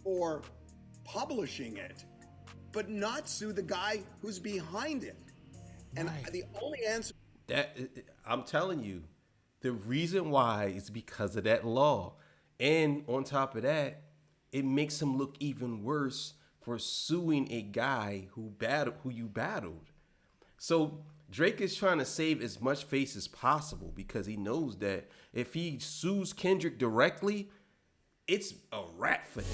for publishing it, but not sue the guy who's behind it. And the only answer That I'm telling you, the reason why is because of that law. And on top of that, it makes him look even worse for suing a guy who you battled. So Drake is trying to save as much face as possible because he knows that if he sues Kendrick directly, it's a wrap for him.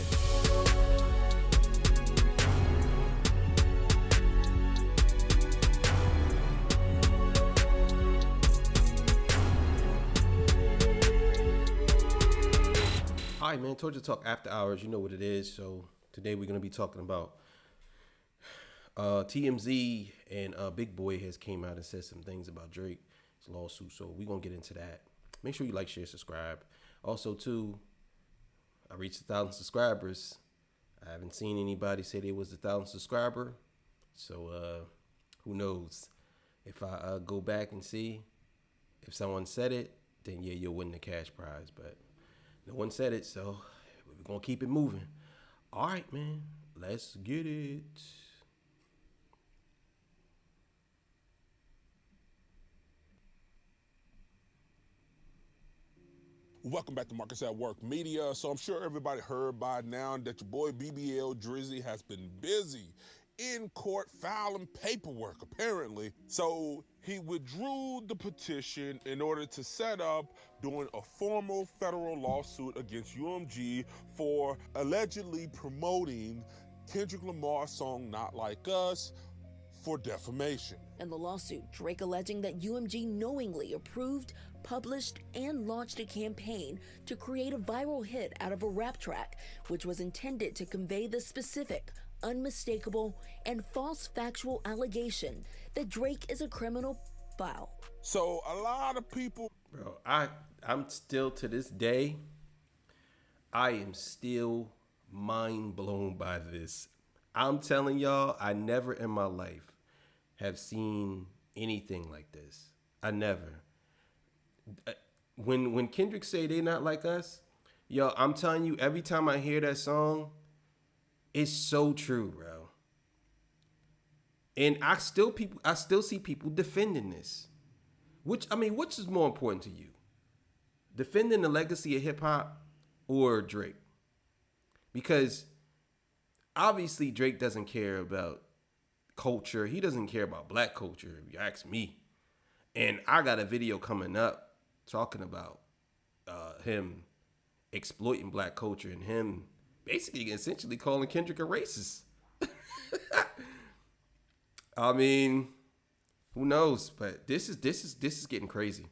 All right, man. Told you to talk after hours. You know what it is. So today we're gonna be talking about TMZ and Big Boy has came out and said some things about Drake's lawsuit. So we're gonna get into that. Make sure you like, share, subscribe. Also, too, I reached 1,000 subscribers. I haven't seen anybody say they was 1,000 subscriber. So who knows? If I go back and see if someone said it, then yeah, you'll win the cash prize. But no one said it, so we're going to keep it moving. All right, man. Let's get it. Welcome back to Marcus at Work Media. So I'm sure everybody heard by now that your boy BBL Drizzy has been busy in court filing paperwork, apparently. So he withdrew the petition in order to set up doing a formal federal lawsuit against UMG for allegedly promoting Kendrick Lamar's song Not Like Us for defamation. In the lawsuit, Drake alleging that UMG knowingly approved, published, and launched a campaign to create a viral hit out of a rap track, which was intended to convey the specific, unmistakable, and false factual allegation that Drake is a criminal pedophile. So a lot of people... Bro, I'm still, to this day, I am still mind blown by this. I'm telling y'all, I never in my life have seen anything like this. I never. When Kendrick say they not like us, yo, I'm telling you, every time I hear that song, it's so true, bro. And I still see people defending this. Which is more important to you? Defending the legacy of hip hop or Drake? Because obviously Drake doesn't care about culture. He doesn't care about black culture, if you ask me. And I got a video coming up talking about him exploiting black culture and him basically essentially calling Kendrick a racist. I mean, who knows? But this is getting crazy.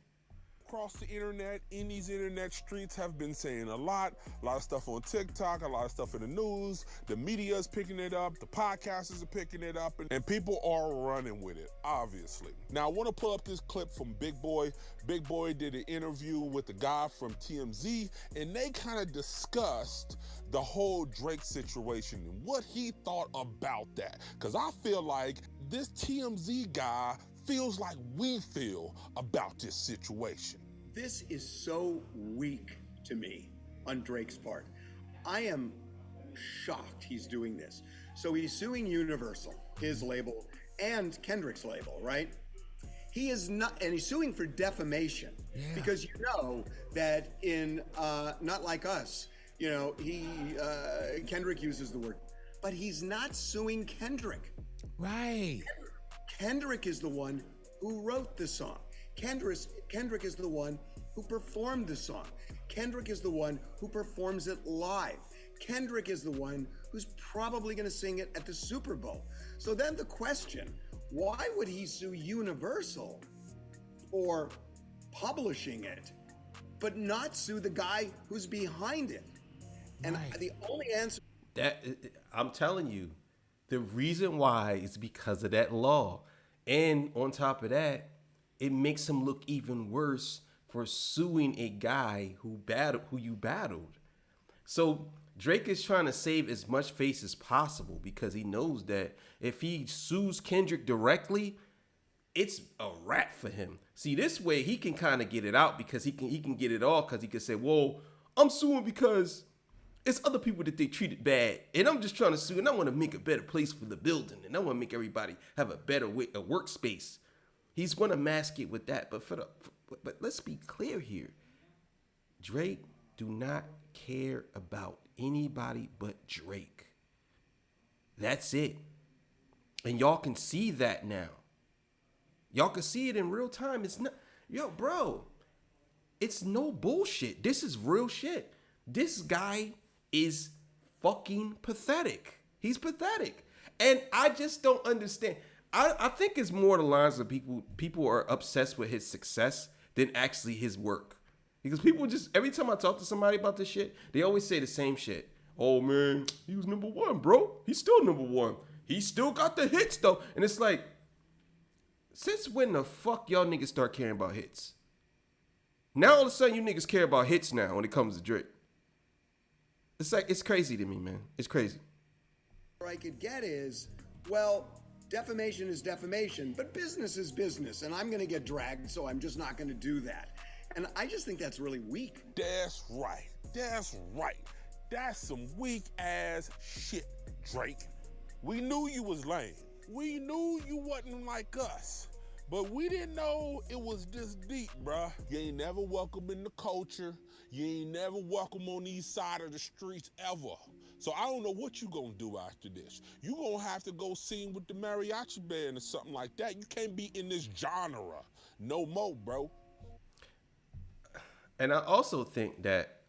Across the internet, in these internet streets, have been saying a lot of stuff on TikTok, a lot of stuff in the news. The media is picking it up, the podcasters are picking it up, and people are running with it, obviously. Now, I want to pull up this clip from Big Boy. Big Boy did an interview with the guy from TMZ, and they kind of discussed the whole Drake situation and what he thought about that. Because I feel like this TMZ guy feels like we feel about this situation. This is so weak to me on Drake's part. I am shocked he's doing this. So he's suing Universal, his label, and Kendrick's label, right? He is not, and he's suing for defamation because you know that in Not Like Us, you know, Kendrick uses the word, but he's not suing Kendrick. Right. Kendrick is the one who wrote the song. Kendrick is the one who performed the song. Kendrick is the one who performs it live. Kendrick is the one who's probably going to sing it at the Super Bowl. So then the question, why would he sue Universal for publishing it, but not sue the guy who's behind it? And the only answer... I'm telling you, the reason why is because of that law. And on top of that, it makes him look even worse for suing a guy who you battled. So Drake is trying to save as much face as possible because he knows that if he sues Kendrick directly, it's a wrap for him. See, this way he can kind of get it out because he can get it all because he can say, well, I'm suing because It's other people that they treated bad, and I'm just trying to sue, and I want to make a better place for the building, and I want to make everybody have a better a workspace. He's going to mask it with that, but but let's be clear here. Drake do not care about anybody but Drake. That's it. And y'all can see that now. Y'all can see it in real time. It's not, yo, bro, it's no bullshit. This is real shit. This guy is fucking pathetic. He's pathetic. And I just don't understand. I think it's more the lines of people are obsessed with his success than actually his work. Because people just, every time I talk to somebody about this shit, they always say the same shit. Oh man, he was number one, bro. He's still number one. He still got the hits though. And it's like, since when the fuck y'all niggas start caring about hits? Now all of a sudden you niggas care about hits now when it comes to Drake. It's like, it's crazy to me, man. It's crazy. What I could get is, well, defamation is defamation, but business is business, and I'm going to get dragged, so I'm just not going to do that. And I just think that's really weak. That's right. That's right. That's some weak ass shit, Drake. We knew you was lame. We knew you wasn't like us. But we didn't know it was this deep, bruh. You ain't never welcome in the culture. You ain't never welcome on these side of the streets ever. So I don't know what you gonna do after this. You gonna have to go sing with the mariachi band or something like that. You can't be in this genre no more, bro. And I also think that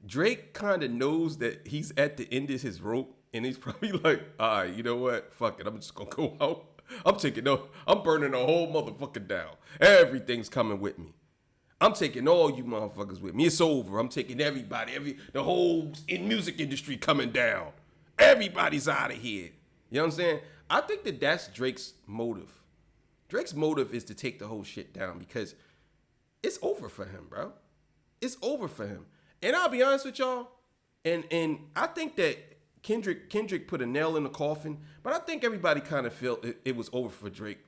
Drake kind of knows that he's at the end of his rope, and he's probably like, all right, you know what? Fuck it. I'm just going to go out. I'm burning the whole motherfucker down. Everything's coming with me. I'm taking all you motherfuckers with me. It's over. I'm taking everybody, the whole music industry coming down. Everybody's out of here. You know what I'm saying? I think that that's Drake's motive. Drake's motive is to take the whole shit down because it's over for him, bro. It's over for him. And I'll be honest with y'all, and I think that Kendrick put a nail in the coffin, but I think everybody kind of felt it was over for Drake.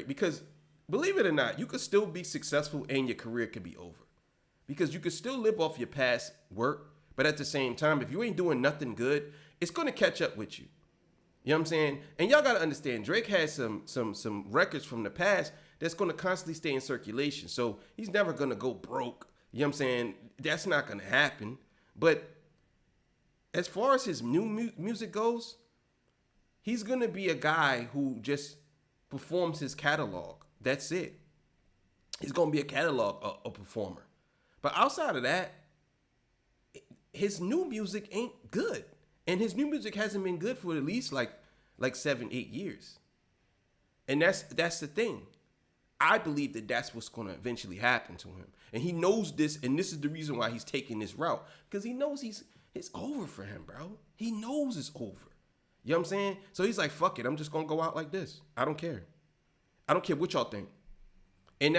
Because believe it or not, you could still be successful and your career could be over. Because you could still live off your past work, but at the same time, if you ain't doing nothing good, it's going to catch up with you. You know what I'm saying? And y'all got to understand, Drake has some records from the past that's going to constantly stay in circulation. So he's never going to go broke. You know what I'm saying? That's not going to happen. But as far as his new music goes, he's going to be a guy who just performs his catalog. That's it. He's going to be a catalog a performer. But outside of that, his new music ain't good. And his new music hasn't been good for at least like 7-8 years. And that's the thing. I believe that that's what's going to eventually happen to him. And he knows this, and this is the reason why he's taking this route. Because he knows it's over for him, bro. He knows it's over. You know what I'm saying? So he's like, fuck it, I'm just going to go out like this. I don't care. I don't care what y'all think. And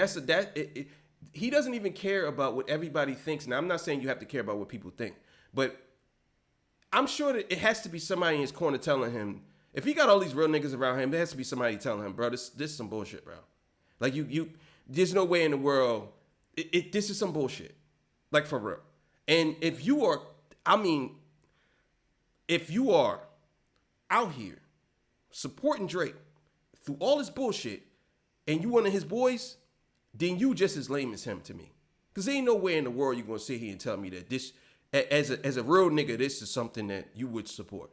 he doesn't even care about what everybody thinks. Now, I'm not saying you have to care about what people think. But I'm sure that it has to be somebody in his corner telling him, if he got all these real niggas around him, there has to be somebody telling him, bro, this is some bullshit, bro. Like you there's no way in the world, this is some bullshit. Like for real. And if you are out here supporting Drake through all this bullshit and you one of his boys, then you just as lame as him to me. Because there ain't no way in the world you're going to sit here and tell me that this, as a real nigga, this is something that you would support.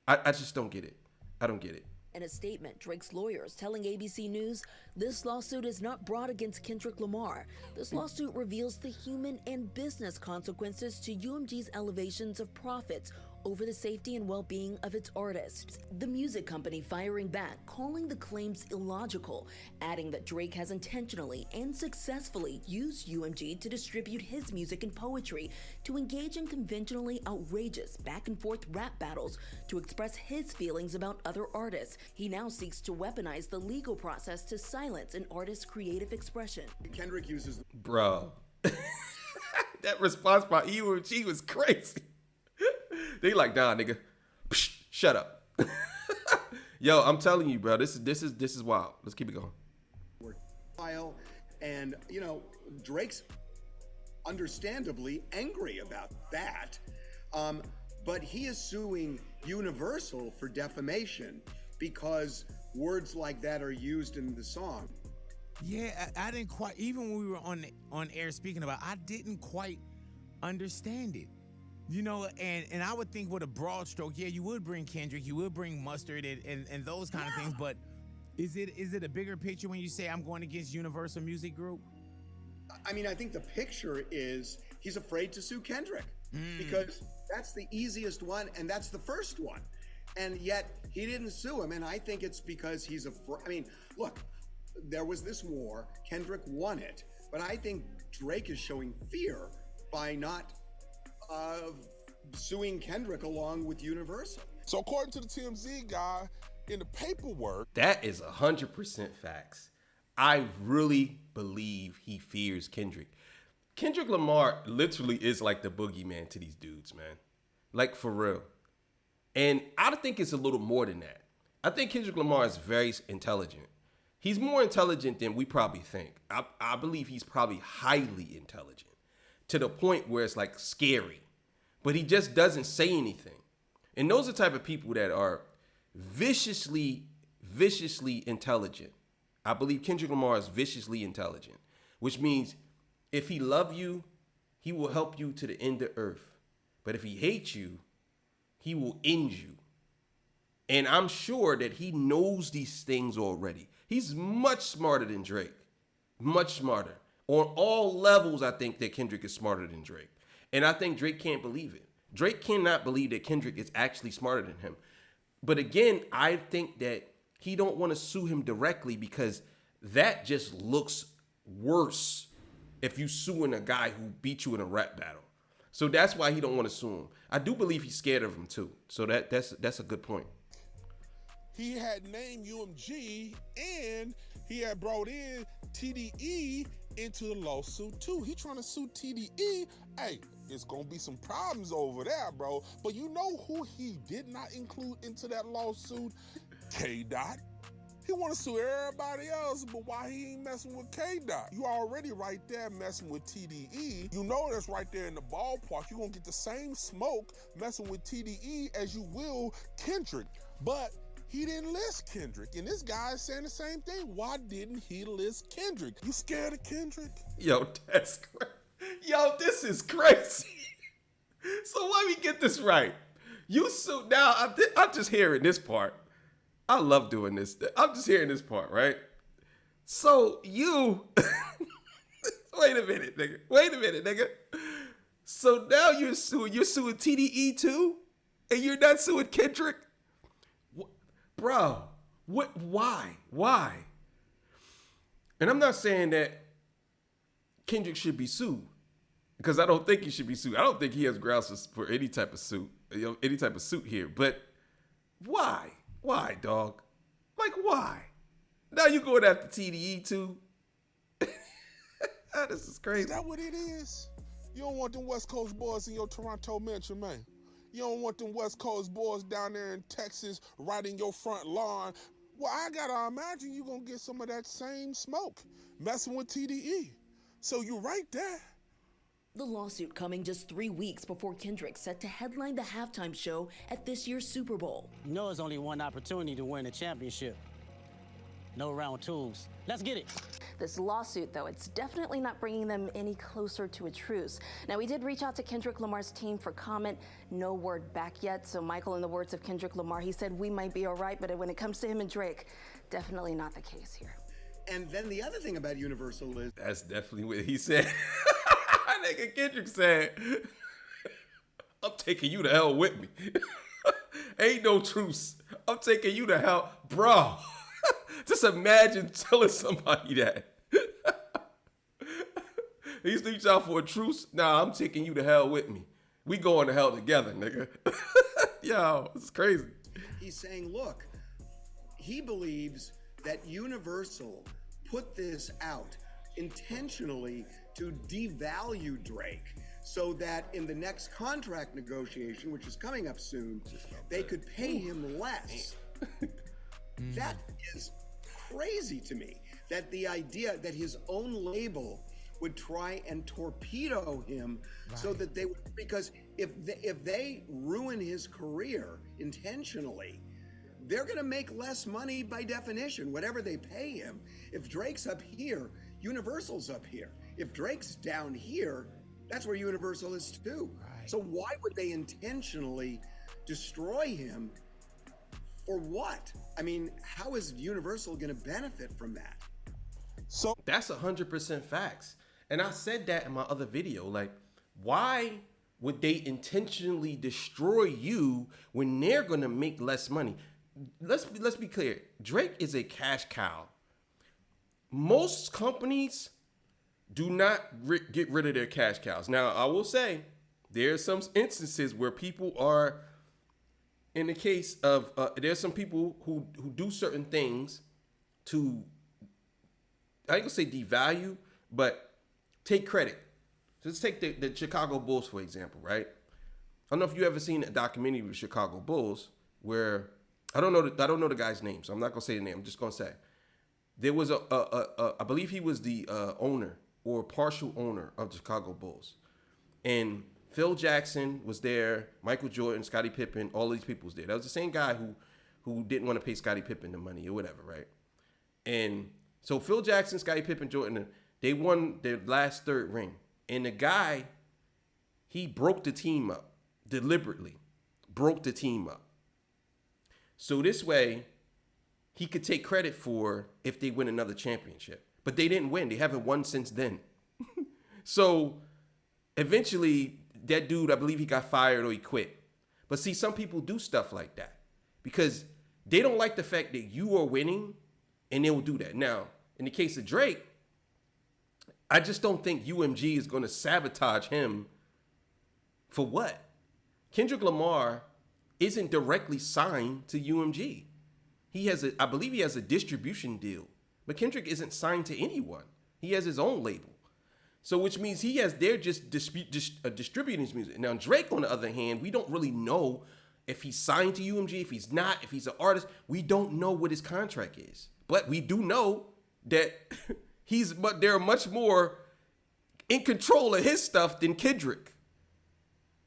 I just don't get it. I don't get it. In a statement, Drake's lawyers telling ABC News, this lawsuit is not brought against Kendrick Lamar. This lawsuit reveals the human and business consequences to UMG's elevations of profits over the safety and well-being of its artists. The music company firing back, calling the claims illogical, adding that Drake has intentionally and successfully used UMG to distribute his music and poetry, to engage in conventionally outrageous back-and-forth rap battles, to express his feelings about other artists. He now seeks to weaponize the legal process to silence an artist's creative expression. Kendrick uses the Bro. That response by UMG was crazy. They like, nah, nigga, psh, shut up. Yo, I'm telling you, bro, this is wild. Let's keep it going. file, and Drake's understandably angry about that. But he is suing Universal for defamation because words like that are used in the song. Yeah, I didn't quite, even when we were on air speaking about it, I didn't quite understand it. You know, and I would think with a broad stroke, yeah, you would bring Kendrick, you would bring Mustard and those kind of things, but is it a bigger picture when you say I'm going against Universal Music Group? I mean, I think the picture is he's afraid to sue Kendrick because that's the easiest one and that's the first one. And yet he didn't sue him. And I think it's because he's afraid. I mean, look, there was this war, Kendrick won it, but I think Drake is showing fear by not suing Kendrick along with Universal. So according to the TMZ guy, in the paperwork, That is 100% facts. I really believe he fears Kendrick. Kendrick Lamar literally is like the boogeyman to these dudes, man. Like, for real. And I think it's a little more than that. I think Kendrick Lamar is very intelligent. He's more intelligent than we probably think. I believe he's probably highly intelligent to the point where it's like scary. But he just doesn't say anything. And those are the type of people that are viciously intelligent. I believe Kendrick Lamar is viciously intelligent, which means if he love you, he will help you to the end of earth. But if he hates you, he will end you. And I'm sure that he knows these things already. He's much smarter than Drake. Much smarter. On all levels, I think that Kendrick is smarter than Drake. And I think Drake can't believe it. Drake cannot believe that Kendrick is actually smarter than him. But again, I think that he don't want to sue him directly because that just looks worse if you suing a guy who beat you in a rap battle. So that's why he don't want to sue him. I do believe he's scared of him too. So that's a good point. he had named UMG and he had brought in TDE into the lawsuit too. He trying to sue TDE. Hey, it's gonna be some problems over there, bro. But you know who he did not include into that lawsuit? K-Dot. He want to sue everybody else, but why he ain't messing with K-Dot? You already right there messing with TDE. You know that's right there in the ballpark. You're going to get the same smoke messing with TDE as you will Kendrick. But he didn't list Kendrick. And this guy is saying the same thing. Why didn't he list Kendrick? You scared of Kendrick? Yo, that's crazy. Yo, this is crazy. So let me get this right. You sued. Now, I'm just hearing this part. I love doing this. I'm just hearing this part, right? So you, wait a minute, nigga. So now you're suing TDE too? And you're not suing Kendrick? Bro, why? And I'm not saying that Kendrick should be sued, because I don't think he should be sued. I don't think he has grounds for any type of suit, any type of suit here. But why? Why, dog? Like, why? Now you going after TDE too? This is crazy. Is that what it is? You don't want them West Coast boys in your Toronto mansion, man. You don't want them West Coast boys down there in Texas right in your front lawn. Well, I gotta imagine you gonna get some of that same smoke messing with TDE. So you right there. The lawsuit coming just 3 weeks before Kendrick set to headline the halftime show at this year's Super Bowl. You know there's only one opportunity to win a championship. No round twos. Let's get it. This lawsuit, though, it's definitely not bringing them any closer to a truce. Now, we did reach out to Kendrick Lamar's team for comment. No word back yet. So, Michael, in the words of Kendrick Lamar, he said we might be all right, but when it comes to him and Drake, definitely not the case here. And then the other thing about Universal is... That's definitely what he said. Nigga Kendrick said, I'm taking you to hell with me. Ain't no truce. I'm taking you to hell. Bro, just imagine telling somebody that. He's reaching out for a truce. Nah, I'm taking you to hell with me. We going to hell together, nigga. Yo, it's crazy. He's saying, look, he believes that Universal put this out intentionally to devalue Drake so that in the next contract negotiation, which is coming up soon, they could pay him less. That is crazy to me, that the idea that his own label would try and torpedo him so that they would, because if they ruin his career intentionally, they're going to make less money by definition, whatever they pay him. If Drake's up here, Universal's up here. If Drake's down here, that's where Universal is too. Right. So why would they intentionally destroy him? For what? I mean, how is Universal going to benefit from that? So that's 100% facts. And I said that in my other video. Like, why would they intentionally destroy you when they're going to make less money? Let's be clear. Drake is a cash cow. Most companies do not get rid of their cash cows. Now, I will say there are some instances where people are, in the case of, there's some people who do certain things to, I ain't gonna say devalue, but take credit. Let's take the Chicago Bulls, for example, right? I don't know if you ever seen a documentary with Chicago Bulls where, I don't know the guy's name, so I'm not gonna say the name. I'm just gonna say there was I believe he was the owner or partial owner of the Chicago Bulls, and Phil Jackson was there, Michael Jordan, Scottie Pippen, all these people was there. That was the same guy who didn't want to pay Scottie Pippen the money or whatever, right? And so Phil Jackson, Scottie Pippen, Jordan, they won their last third ring, and the guy, he broke the team up deliberately, broke the team up. So this way, he could take credit for if they win another championship. But they didn't win. They haven't won since then. So eventually, that dude, I believe he got fired or he quit. But see, some people do stuff like that because they don't like the fact that you are winning, and they will do that. Now, in the case of Drake, I just don't think UMG is going to sabotage him for what? Kendrick Lamar isn't directly signed to UMG. I believe he has a distribution deal, but Kendrick isn't signed to anyone. He has his own label. So which means they're just distributing his music. Now Drake, on the other hand, we don't really know if he's signed to UMG, if he's not, if he's an artist. We don't know what his contract is. But we do know that they're much more in control of his stuff than Kendrick.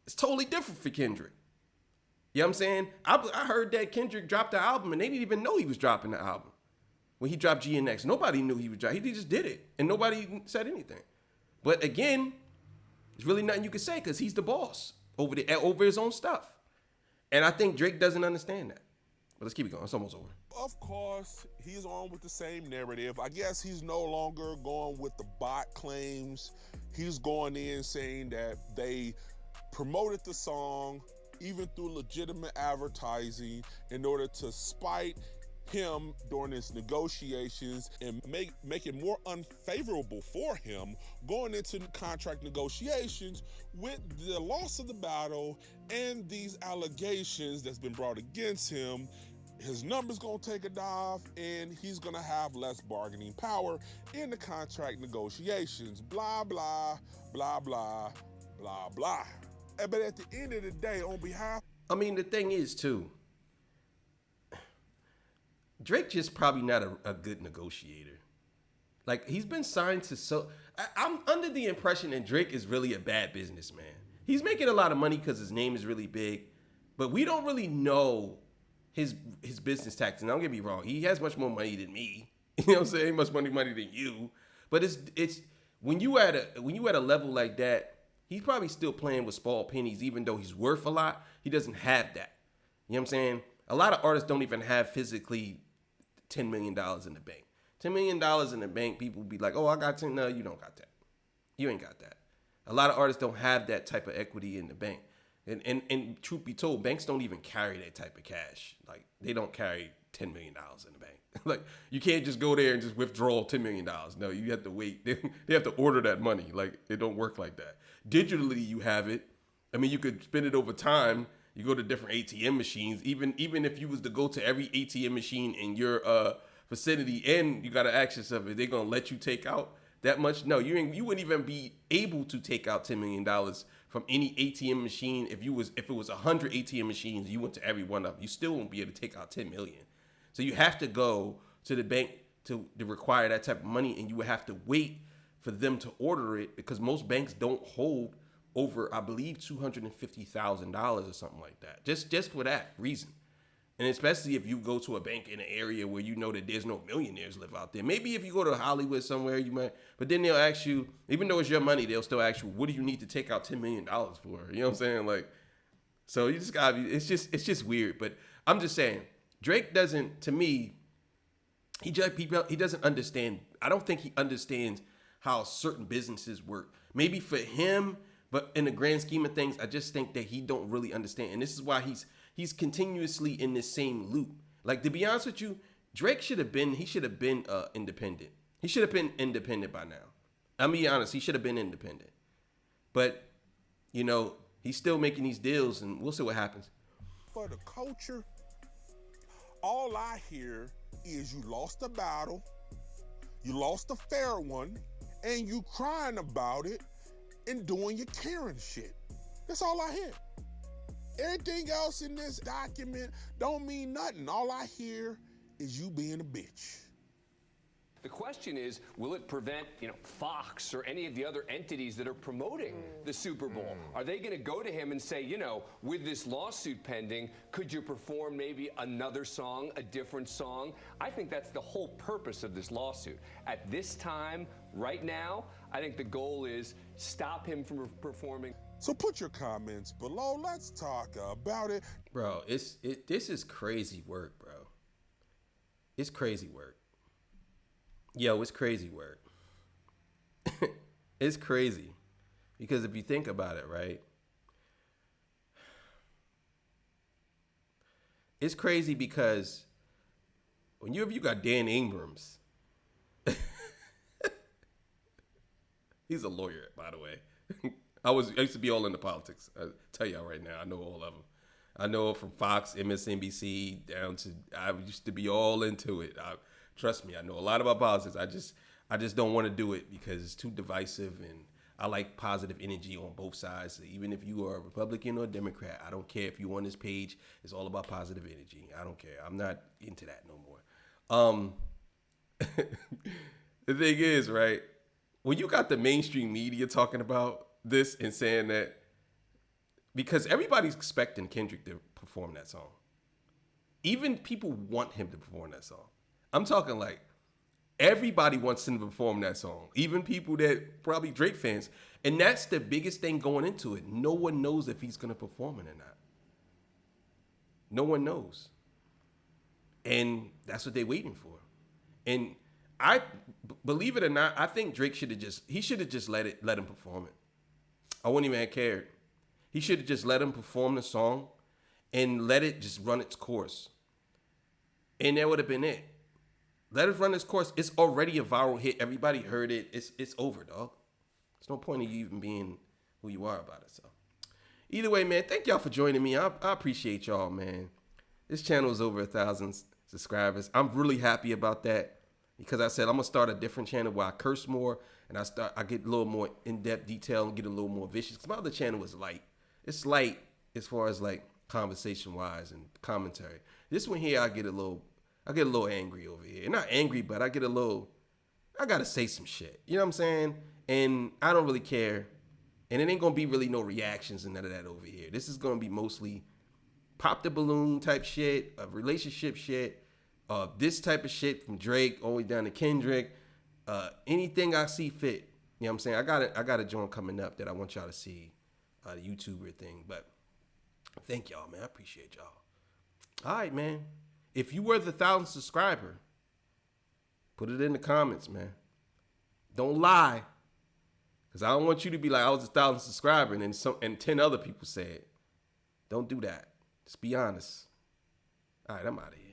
It's totally different for Kendrick. You know what I'm saying? I heard that Kendrick dropped the album and they didn't even know he was dropping the album. When he dropped GNX, nobody knew he was dropping. He just did it and nobody said anything. But again, there's really nothing you can say because he's the boss over his own stuff. And I think Drake doesn't understand that. But let's keep it going. It's almost over. Of course, he's on with the same narrative. I guess he's no longer going with the bot claims. He's going in saying that they promoted the song even through legitimate advertising in order to spite him during his negotiations and make it more unfavorable for him going into contract negotiations with the loss of the battle and these allegations that's been brought against him. His number's gonna take a dive and he's gonna have less bargaining power in the contract negotiations. Blah, blah, blah, blah, blah, blah. But at the end of the day, on behalf... I mean, the thing is, too, Drake just probably not a good negotiator. Like, he's been signed to I'm under the impression that Drake is really a bad businessman. He's making a lot of money because his name is really big, but we don't really know his business tactics. And don't get me wrong, he has much more money than me. You know what I'm saying? Much more money than you. But it's when you at a level like that, he's probably still playing with small pennies, even though he's worth a lot. He doesn't have that. You know what I'm saying? A lot of artists don't even have physically $10 million in the bank. $10 million in the bank, people be like, oh, I got 10. No, you don't got that. You ain't got that. A lot of artists don't have that type of equity in the bank. And truth be told, banks don't even carry that type of cash. Like, they don't carry $10 million in the bank. Like, you can't just go there and just withdraw $10 million. No, you have to wait. They have to order that money. Like, it don't work like that. Digitally, you have it. I mean, you could spend it over time. You go to different ATM machines. Even if you was to go to every ATM machine in your vicinity and you got an access of it, they're gonna let you take out that much. No, you wouldn't even be able to take out $10 million from any ATM machine. If it was 100 ATM machines, you went to every one of them, you still won't be able to take out 10 million. So you have to go to the bank to require that type of money, and you would have to wait for them to order it because most banks don't hold over, I believe, $250,000 or something like that. Just for that reason. And especially if you go to a bank in an area where you know that there's no millionaires live out there. Maybe if you go to Hollywood somewhere, you might, but then they'll ask you, even though it's your money, they'll still ask you, what do you need to take out $10 million for? You know what I'm saying? Like, so you just gotta be, it's just weird. But I'm just saying, Drake doesn't, to me, he doesn't understand. I don't think he understands how certain businesses work. Maybe for him, but in the grand scheme of things, I just think that he don't really understand. And this is why he's continuously in this same loop. Like, to be honest with you, Drake should have been independent. He should have been independent by now. I'm being honest, he should have been independent. But, you know, he's still making these deals, and we'll see what happens. For the culture, all I hear is you lost a battle, you lost a fair one, and you crying about it and doing your Karen shit. That's all I hear. Everything else in this document don't mean nothing. All I hear is you being a bitch. The question is, will it prevent, Fox or any of the other entities that are promoting the Super Bowl? Are they going to go to him and say, with this lawsuit pending, could you perform maybe another song, a different song? I think that's the whole purpose of this lawsuit. At this time, right now, I think the goal is stop him from performing. So put your comments below. Let's talk about it. Bro, this is crazy work, bro. It's crazy work. Yo, it's crazy work. It's crazy. Because if you think about it, right? It's crazy because when you got Dan Abrams, he's a lawyer, by the way. I used to be all into politics. I tell y'all right now, I know all of them. I know from Fox, MSNBC, down to, I used to be all into it. Trust me, I know a lot about politics. I just don't want to do it because it's too divisive, and I like positive energy on both sides. Even if you are a Republican or a Democrat, I don't care if you're on this page. It's all about positive energy. I don't care. I'm not into that no more. The thing is, right, when you got the mainstream media talking about this and saying that, because everybody's expecting Kendrick to perform that song. Even people want him to perform that song. I'm talking like everybody wants him to perform that song. Even people that probably Drake fans. And that's the biggest thing going into it. No one knows if he's going to perform it or not. No one knows. And that's what they're waiting for. And I believe it or not, I think Drake should have just let him perform it. I wouldn't even have cared. He should have just let him perform the song and let it just run its course. And that would have been it. Let it run its course. It's already a viral hit. Everybody heard it. It's over, dog. There's no point of you even being who you are about it. So either way, man, thank y'all for joining me. I appreciate y'all, man. This channel is over 1,000 subscribers. I'm really happy about that because I said I'm gonna start a different channel where I curse more and I get a little more in-depth detail and get a little more vicious. Because my other channel is light. It's light as far as like conversation-wise and commentary. This one here, I get a little angry over here. Not angry, but I gotta say some shit. You know what I'm saying? And I don't really care. And it ain't gonna be really no reactions and none of that over here. This is gonna be mostly pop the balloon type shit, relationship shit, this type of shit from Drake all the way down to Kendrick. Anything I see fit. You know what I'm saying? I got a joint coming up that I want y'all to see, the YouTuber thing. But thank y'all, man. I appreciate y'all. All right, man. If you were the 1,000th subscriber, put it in the comments, man. Don't lie. Because I don't want you to be like, I was 1,000th subscriber and 10 other people said. Don't do that. Just be honest. All right, I'm out of here.